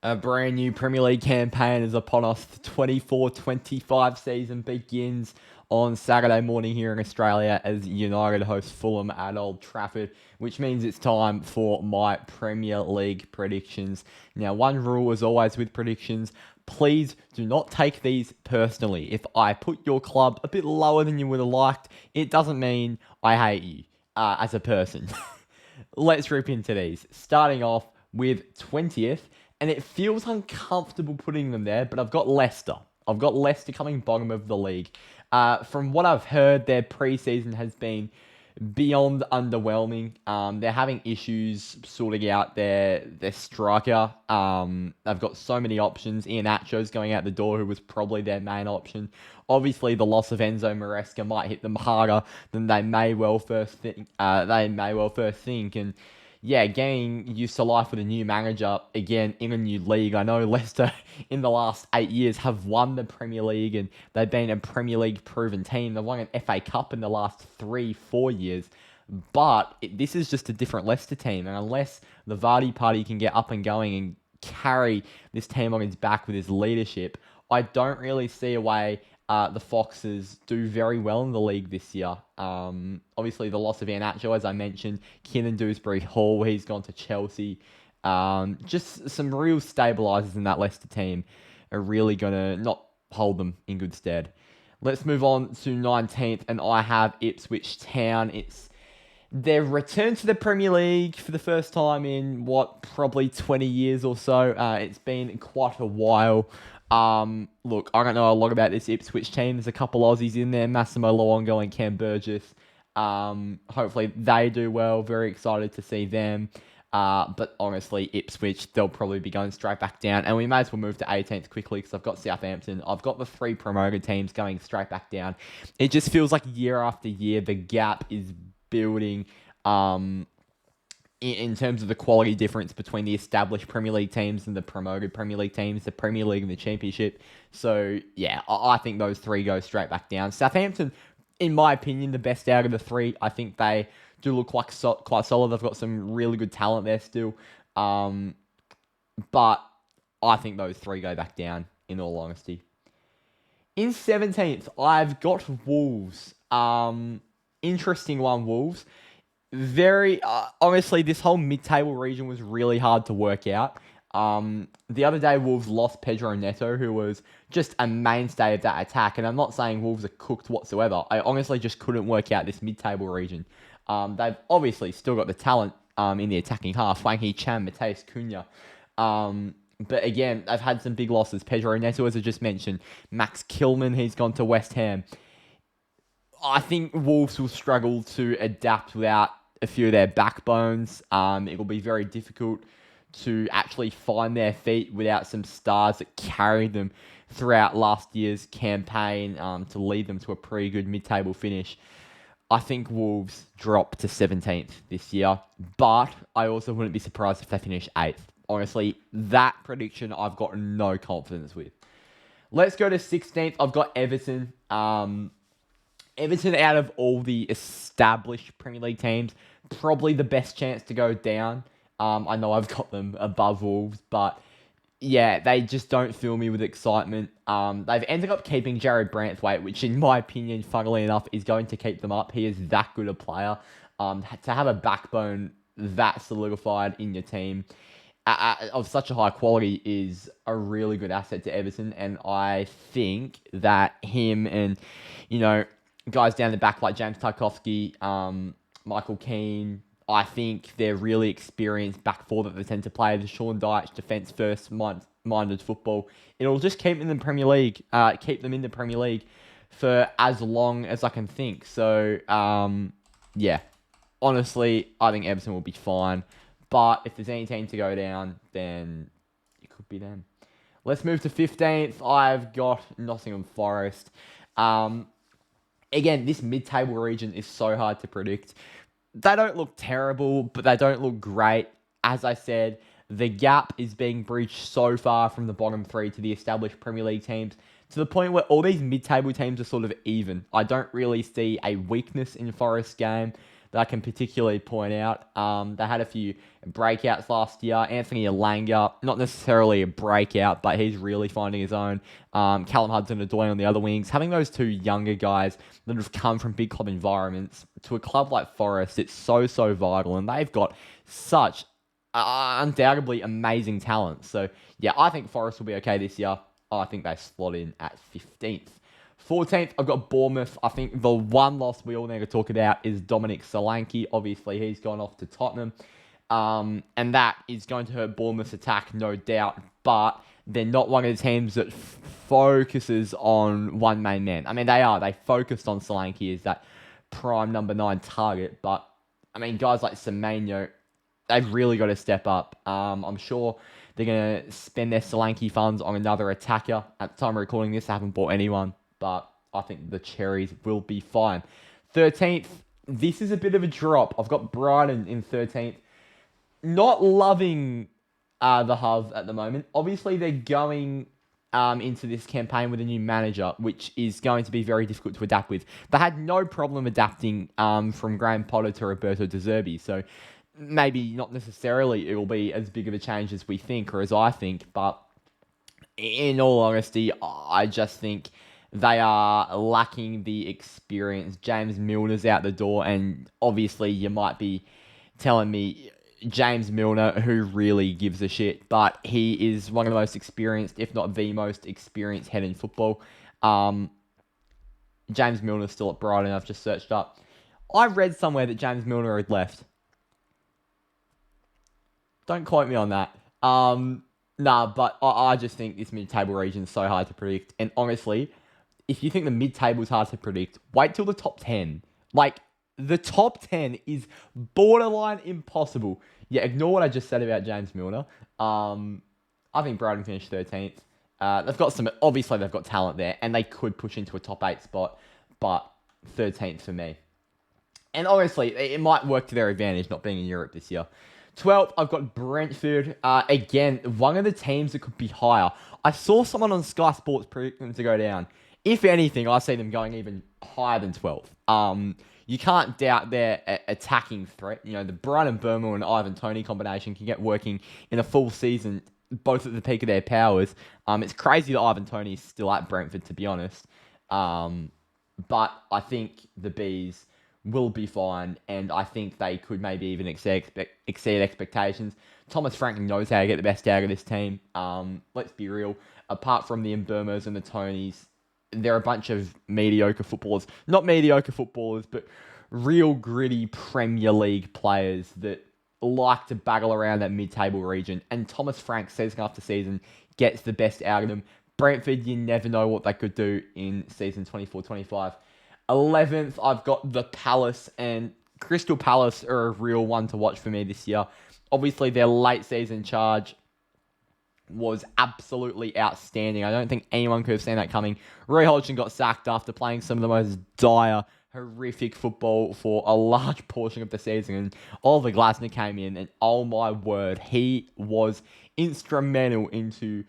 A brand new Premier League campaign is upon us. The 24-25 season begins on Saturday morning here in Australia as United host Fulham at Old Trafford, which means it's time for my Premier League predictions. Now, one rule as always with predictions, please do not take these personally. If I put your club a bit lower than you would have liked, it doesn't mean I hate you as a person. Let's rip into these. Starting off with 20th. And it feels uncomfortable putting them there, but I've got Leicester. I've got Leicester coming bottom of the league. From what I've heard, their preseason has been beyond underwhelming. They're having issues sorting out their striker. They've got so many options. Iheanacho's going out the door, who was probably their main option. Obviously, the loss of Enzo Maresca might hit them harder than they may well first think. And yeah, getting used to life with a new manager, again, in a new league. I know Leicester, in the last 8 years, have won the Premier League, and they've been a Premier League proven team. They've won an FA Cup in the last 3-4 years. But this is just a different Leicester team, and unless the Vardy party can get up and going and carry this team on his back with his leadership, I don't really see a way the Foxes do very well in the league this year. Obviously, the loss of Iheanacho, as I mentioned, Kiernan Dewsbury-Hall, he's gone to Chelsea. Just some real stabilisers in that Leicester team are really going to not hold them in good stead. Let's move on to 19th, and I have Ipswich Town. It's their return to the Premier League for the first time in, probably 20 years or so. It's been quite a while. Look, I don't know a lot about this Ipswich team. There's a couple Aussies in there, Massimo Luongo and Cam Burgess. Hopefully they do well. Very excited to see them. But honestly, Ipswich, they'll probably be going straight back down. And we may as well move to 18th quickly because I've got Southampton. I've got the 3 promoted teams going straight back down. It just feels like year after year, the gap is building. In terms of the quality difference between the established Premier League teams and the promoted Premier League teams, the Premier League and the Championship. So, yeah, I think those 3 go straight back down. Southampton, in my opinion, the best out of the 3. I think they do look quite solid. They've got some really good talent there still. But I think those 3 go back down, in all honesty. In 17th, I've got Wolves. Interesting one, Wolves. Very, honestly, this whole mid-table region was really hard to work out. The other day, Wolves lost Pedro Neto, who was just a mainstay of that attack. And I'm not saying Wolves are cooked whatsoever. I honestly just couldn't work out this mid-table region. They've obviously still got the talent in the attacking half. Wang Hee-chan, Mateus Cunha. But again, they've had some big losses. Pedro Neto, as I just mentioned. Max Kilman, he's gone to West Ham. I think Wolves will struggle to adapt without a few of their backbones. It will be very difficult to actually find their feet without some stars that carried them throughout last year's campaign to lead them to a pretty good mid-table finish. I think Wolves drop to 17th this year, but I also wouldn't be surprised if they finish 8th. Honestly, that prediction I've got no confidence with. Let's go to 16th. I've got Everton. Everton, out of all the established Premier League teams, probably the best chance to go down. I know I've got them above Wolves, but yeah, they just don't fill me with excitement. They've ended up keeping Jared Branthwaite, which in my opinion, funnily enough, is going to keep them up. He is that good a player. To have a backbone that solidified in your team of such a high quality is a really good asset to Everton. And I think that him and, guys down the back like James Tarkowski, Michael Keane, I think they're really experienced back four that they tend to play the Sean Dyche defence-first minded football. It'll just keep them in the Premier League, for as long as I can think. So, yeah, honestly, I think Everton will be fine. But if there's any team to go down, then it could be them. Let's move to 15th. I've got Nottingham Forest. Again, this mid-table region is so hard to predict. They don't look terrible, but they don't look great. As I said, the gap is being breached so far from the bottom 3 to the established Premier League teams, to the point where all these mid-table teams are sort of even. I don't really see a weakness in Forest's game. that I can particularly point out. They had a few breakouts last year. Anthony Elanga, not necessarily a breakout, but he's really finding his own. Callum Hudson-Odoi on the other wings. Having those two younger guys that have come from big club environments to a club like Forest, it's so, so vital. And they've got such undoubtedly amazing talent. So, yeah, I think Forest will be okay this year. I think they slot in at 15th. 14th, I've got Bournemouth. I think the one loss we all need to talk about is Dominic Solanke. Obviously, he's gone off to Tottenham. And that is going to hurt Bournemouth's attack, no doubt. But they're not one of the teams that focuses on one main man. I mean, they are. They focused on Solanke as that prime number 9 target. But, I mean, guys like Semenyo, they've really got to step up. I'm sure they're going to spend their Solanke funds on another attacker. At the time of recording this, they haven't bought anyone. But I think the Cherries will be fine. 13th, this is a bit of a drop. I've got Brighton in 13th. Not loving the Hove at the moment. Obviously, they're going into this campaign with a new manager, which is going to be very difficult to adapt with. They had no problem adapting from Graham Potter to Roberto De Zerbi. So maybe not necessarily it will be as big of a change as we think or as I think. But in all honesty, I just think they are lacking the experience. James Milner's out the door, and obviously you might be telling me James Milner, who really gives a shit, but he is one of the most experienced, if not the most experienced head in football. James Milner's still at Brighton, I've just searched up. I read somewhere that James Milner had left. Don't quote me on that. But I just think this mid-table region is so hard to predict, and honestly, if you think the mid-table is hard to predict, wait till the top 10. Like, the top 10 is borderline impossible. Yeah, ignore what I just said about James Milner. I think Brighton finished 13th. Obviously they've got talent there, and they could push into a top 8 spot, but 13th for me. And honestly, it might work to their advantage not being in Europe this year. 12th, I've got Brentford. Again, one of the teams that could be higher. I saw someone on Sky Sports predict them to go down. If anything, I see them going even higher than 12th. You can't doubt their attacking threat. You know, the Brighton Burma and Ivan Toney combination can get working in a full season, both at the peak of their powers. It's crazy that Ivan Toney is still at Brentford, to be honest. But I think the Bees will be fine, and I think they could maybe even exceed expectations. Thomas Frank knows how to get the best out of this team. Let's be real. Apart from the Mburmas and the Toneys, they're a bunch of mediocre footballers. Not mediocre footballers, but real gritty Premier League players that like to baggle around that mid-table region. And Thomas Frank, season after season, gets the best out of them. Brentford, you never know what they could do in season 24-25. 11th, I've got the Palace, and Crystal Palace are a real one to watch for me this year. Obviously, their late season charge was absolutely outstanding. I don't think anyone could have seen that coming. Roy Hodgson got sacked after playing some of the most dire, horrific football for a large portion of the season. And Oliver Glasner came in, and oh my word, he was instrumental into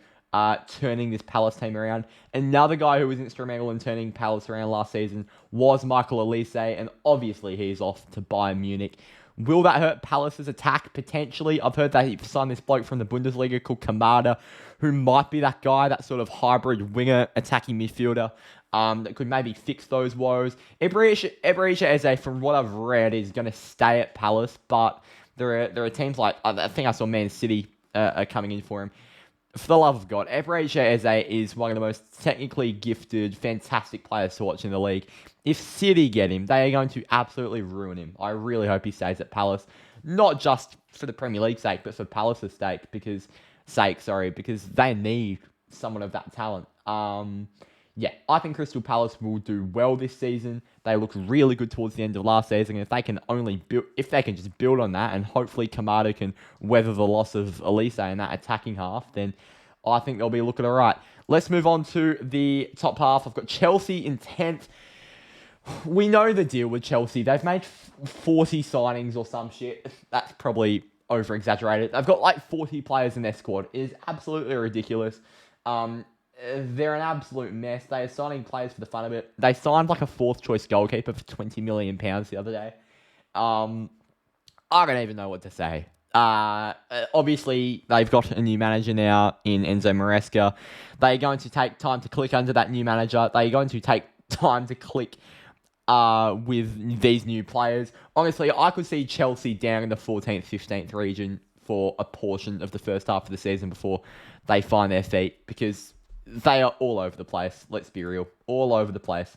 turning this Palace team around. Another guy who was instrumental in turning Palace around last season was Michael Elise, and obviously he's off to Bayern Munich. Will that hurt Palace's attack? Potentially. I've heard that he signed this bloke from the Bundesliga called Kamada, who might be that guy, that sort of hybrid winger, attacking midfielder, that could maybe fix those woes. Eberechi Eze, from what I've read, is going to stay at Palace, but there are teams like, I think I saw Man City are coming in for him. For the love of God, Eberechi Eze is one of the most technically gifted, fantastic players to watch in the league. If City get him, they are going to absolutely ruin him. I really hope he stays at Palace, not just for the Premier League's sake, but for Palace's sake, because they need someone of that talent. I think Crystal Palace will do well this season. They look really good towards the end of last season. And if they can just build on that, and hopefully Kamada can weather the loss of Elise in that attacking half, then I think they'll be looking all right. Let's move on to the top half. I've got Chelsea in 10th. We know the deal with Chelsea. They've made 40 signings or some shit. That's probably over-exaggerated. They've got like 40 players in their squad. It is absolutely ridiculous. They're an absolute mess. They are signing players for the fun of it. They signed like a fourth choice goalkeeper for £20 million the other day. I don't even know what to say. Obviously, they've got a new manager now in Enzo Maresca. They're going to take time to click under that new manager. They're going to take time to click with these new players. Honestly, I could see Chelsea down in the 14th, 15th region for a portion of the first half of the season before they find their feet, because they are all over the place. Let's be real. All over the place.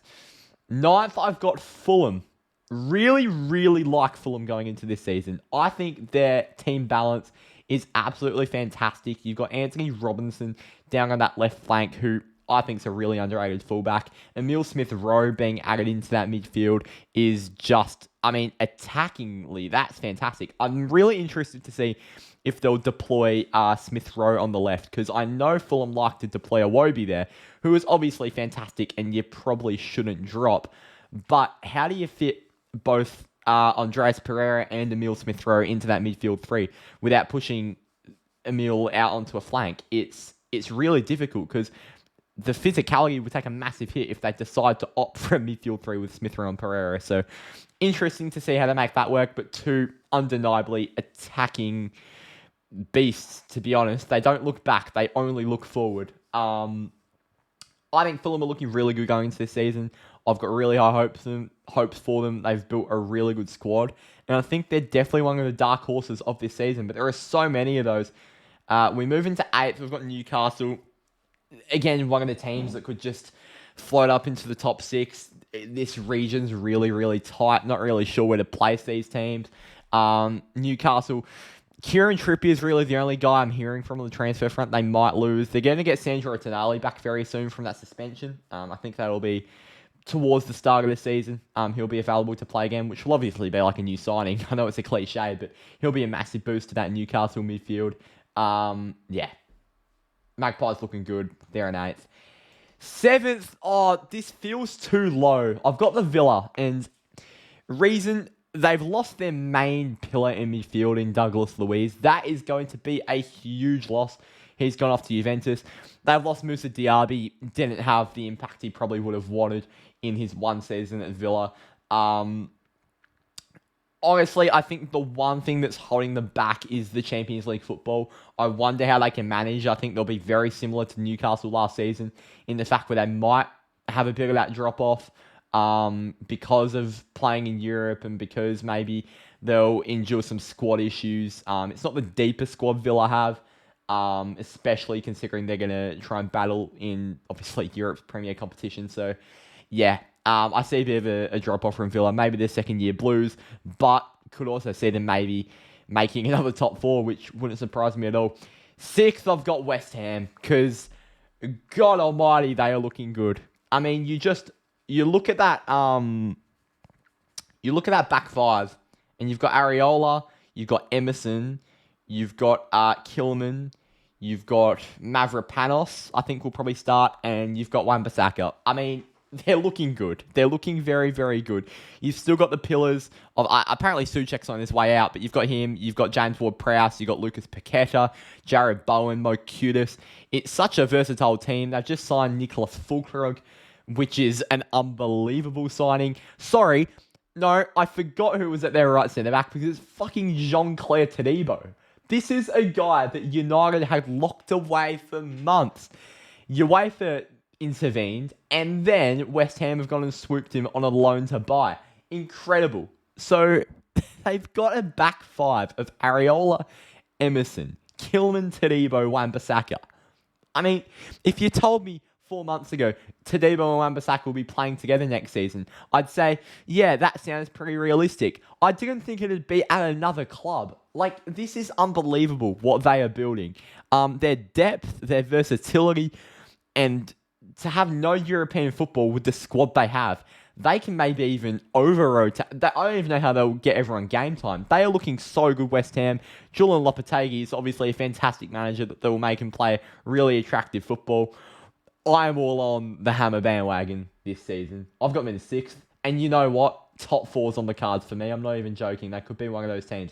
Ninth, I've got Fulham. Really, really like Fulham going into this season. I think their team balance is absolutely fantastic. You've got Anthony Robinson down on that left flank, who I think is a really underrated fullback. Emile Smith-Rowe being added into that midfield is just, attackingly, that's fantastic. I'm really interested to see if they'll deploy Smith-Rowe on the left, because I know Fulham like to deploy Iwobi there, who is obviously fantastic and you probably shouldn't drop. But how do you fit both Andreas Pereira and Emile Smith-Rowe into that midfield three without pushing Emile out onto a flank? It's really difficult, because the physicality would take a massive hit if they decide to opt for a midfield three with Smith-Rowe and Pereira. So interesting to see how they make that work, but two undeniably attacking beasts, to be honest. They don't look back, they only look forward. I think Fulham are looking really good going into this season. I've got really high hopes for them. They've built a really good squad, and I think they're definitely one of the dark horses of this season, but there are so many of those. We move into 8th. We've got Newcastle. Again, one of the teams that could just float up into the top 6. This region's really, really tight. Not really sure where to place these teams. Newcastle, Kieran Trippier is really the only guy I'm hearing from on the transfer front. They might lose. They're going to get Sandro Tonali back very soon from that suspension. I think that'll be towards the start of the season. He'll be available to play again, which will obviously be like a new signing. I know it's a cliche, but he'll be a massive boost to that Newcastle midfield. Yeah. Magpies looking good. They're in 8th. 7th, this feels too low. I've got the Villa, and reason, they've lost their main pillar in midfield in Douglas Luiz. That is going to be a huge loss. He's gone off to Juventus. They've lost Moussa Diaby. Didn't have the impact he probably would have wanted in his one season at Villa. Honestly, I think the one thing that's holding them back is the Champions League football. I wonder how they can manage. I think they'll be very similar to Newcastle last season in the fact where they might have a bit of that drop-off because of playing in Europe, and because maybe they'll endure some squad issues. It's not the deepest squad Villa have, especially considering they're going to try and battle in, obviously, Europe's premier competition. So, yeah. I see a bit of a drop-off from Villa. Maybe their second-year blues, but could also see them maybe making another top 4, which wouldn't surprise me at all. 6th, I've got West Ham, because God almighty, they are looking good. You look at that back five, and you've got Areola, you've got Emerson, you've got Kilman, you've got Mavropanos, I think will probably start, and you've got Wan-Bissaka. They're looking good. They're looking very, very good. You've still got the pillars of... apparently, Souček's on his way out, but you've got him. You've got James Ward-Prowse. You've got Lucas Paqueta, Jared Bowen, Mo Kudus. It's such a versatile team. They've just signed Nicola Fulkrug, which is an unbelievable signing. Sorry, no, I forgot who was at their right centre-back, because it's fucking Jean-Claire Todibo. This is a guy that United had locked away for months. UEFA intervened, and then West Ham have gone and swooped him on a loan to buy. Incredible. So they've got a back five of Areola, Emerson, Kilman, Todibo, Wan-Bissaka. If you told me 4 months ago Todibo and Wan-Bissaka will be playing together next season, I'd say, yeah, that sounds pretty realistic. I didn't think it'd be at another club. This is unbelievable what they are building. Their depth, their versatility, and to have no European football with the squad they have, they can maybe even over-rotate. I don't even know how they'll get everyone game time. They are looking so good, West Ham. Julian Lopetegui is obviously a fantastic manager that will make him play really attractive football. I'm all on the Hammer bandwagon this season. I've got them in 6th. And you know what? Top 4's on the cards for me. I'm not even joking. They could be one of those teams.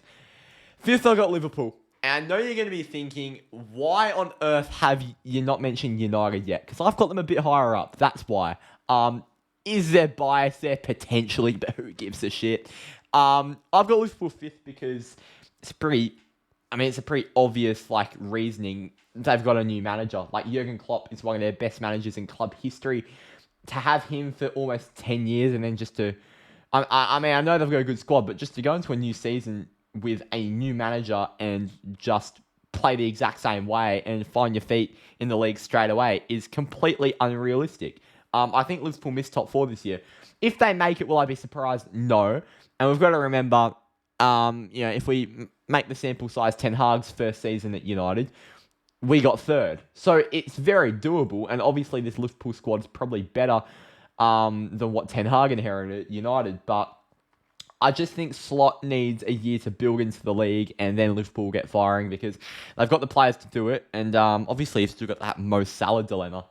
5th, I've got Liverpool. And I know you're going to be thinking, why on earth have you not mentioned United yet? Because I've got them a bit higher up. That's why. Is there bias there? Potentially, but who gives a shit? I've got Liverpool fifth because it's a pretty obvious reasoning. They've got a new manager. Like Jurgen Klopp is one of their best managers in club history. To have him for almost 10 years and then just to, I know they've got a good squad, but just to go into a new season with a new manager and just play the exact same way and find your feet in the league straight away is completely unrealistic. I think Liverpool missed top four this year. If they make it, will I be surprised? No. And we've got to remember, if we make the sample size Ten Hag's first season at United, we got third. So it's very doable. And obviously this Liverpool squad is probably better than what Ten Hag inherited at United. But I just think Slot needs a year to build into the league and then Liverpool will get firing because they've got the players to do it. And obviously you've still got that Mo Salah dilemma.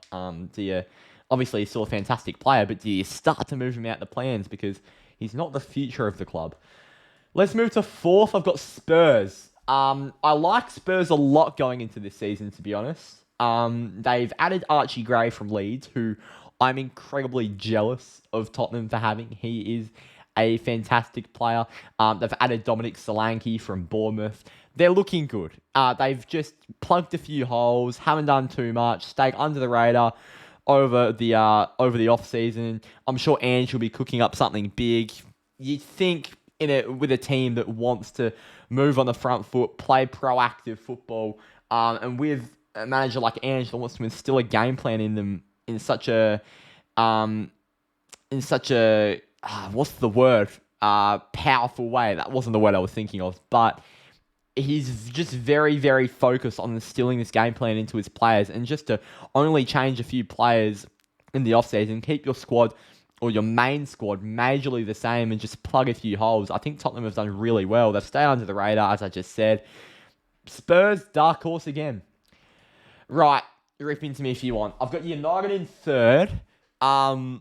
Obviously he's still a fantastic player, but do you start to move him out the plans because he's not the future of the club? Let's move to fourth. I've got Spurs. I like Spurs a lot going into this season, to be honest. They've added Archie Gray from Leeds, who I'm incredibly jealous of Tottenham for having. He is a fantastic player. They've added Dominic Solanke from Bournemouth. They're looking good. They've just plugged a few holes, haven't done too much, stayed under the radar over the off season. I'm sure Ange will be cooking up something big. You'd think with a team that wants to move on the front foot, play proactive football, and with a manager like Ange that wants to instill a game plan in them in such a what's the word? Powerful way. That wasn't the word I was thinking of, but he's just very, very focused on instilling this game plan into his players, and just to only change a few players in the offseason, keep your squad or your main squad majorly the same and just plug a few holes. I think Tottenham have done really well. They've stayed under the radar, as I just said. Spurs, dark horse again. Right, rip into me if you want. I've got United in third. I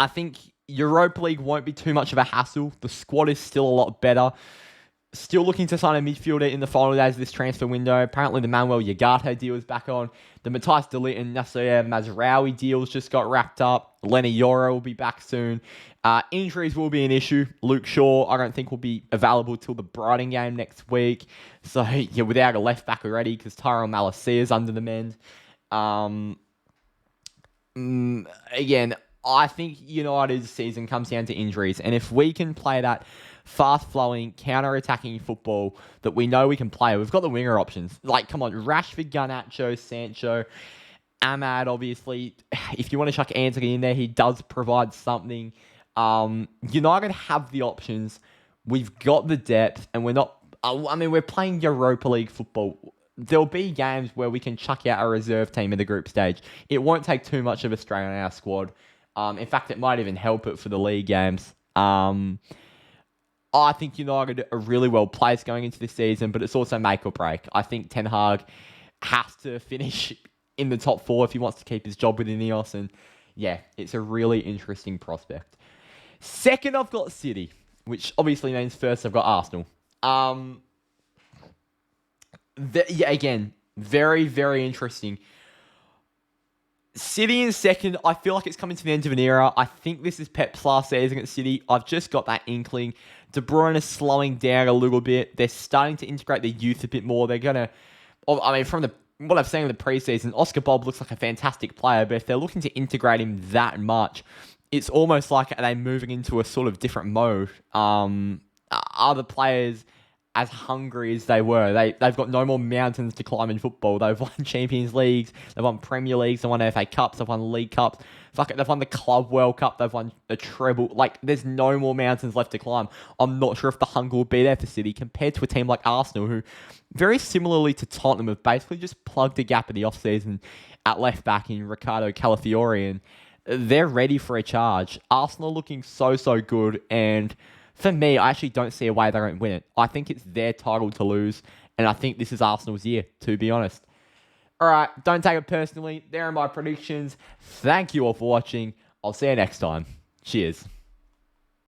think Europa League won't be too much of a hassle. The squad is still a lot better. Still looking to sign a midfielder in the final days of this transfer window. Apparently the Manuel UCATT deal is back on. The Matthijs de Ligt and Nasser Mazraoui deals just got wrapped up. Lenny Yoro will be back soon. Injuries will be an issue. Luke Shaw, I don't think, will be available till the Brighton game next week. So, yeah, without a left back already, because Tyrone Malacia is under the mend. Again, I think United's season comes down to injuries. And if we can play that fast-flowing, counter-attacking football that we know we can play, we've got the winger options. Like, come on, Rashford, Garnacho, Sancho, Ahmad, obviously. If you want to chuck Anthony in there, he does provide something. United have the options. We've got the depth, and we're playing Europa League football. There'll be games where we can chuck out a reserve team in the group stage. It won't take too much of a strain on our squad. In fact, it might even help it for the league games. I think United are really well placed going into this season, but it's also make or break. I think Ten Hag has to finish in the top four if he wants to keep his job with Ineos, and yeah, it's a really interesting prospect. Second, I've got City, which obviously means first I've got Arsenal. Again, very, very interesting. City in second, I feel like it's coming to the end of an era. I think this is Pep's last season at City. I've just got that inkling. De Bruyne is slowing down a little bit. They're starting to integrate their youth a bit more. They're going to... from what I've seen in the preseason, Oscar Bob looks like a fantastic player, but if they're looking to integrate him that much, it's almost like are they moving into a sort of different mode? Are the players as hungry as they were? They've got no more mountains to climb in football. They've won Champions Leagues, they've won Premier Leagues, they've won FA Cups, they've won League Cups. They've won the Club World Cup, they've won a treble. Like, there's no more mountains left to climb. I'm not sure if the hunger will be there for City compared to a team like Arsenal, who, very similarly to Tottenham, have basically just plugged a gap in the offseason at left back in Riccardo Calafiori, and they're ready for a charge. Arsenal looking so good, and for me, I actually don't see a way they don't win it. I think it's their title to lose, and I think this is Arsenal's year, to be honest. Alright, don't take it personally. There are my predictions. Thank you all for watching. I'll see you next time. Cheers.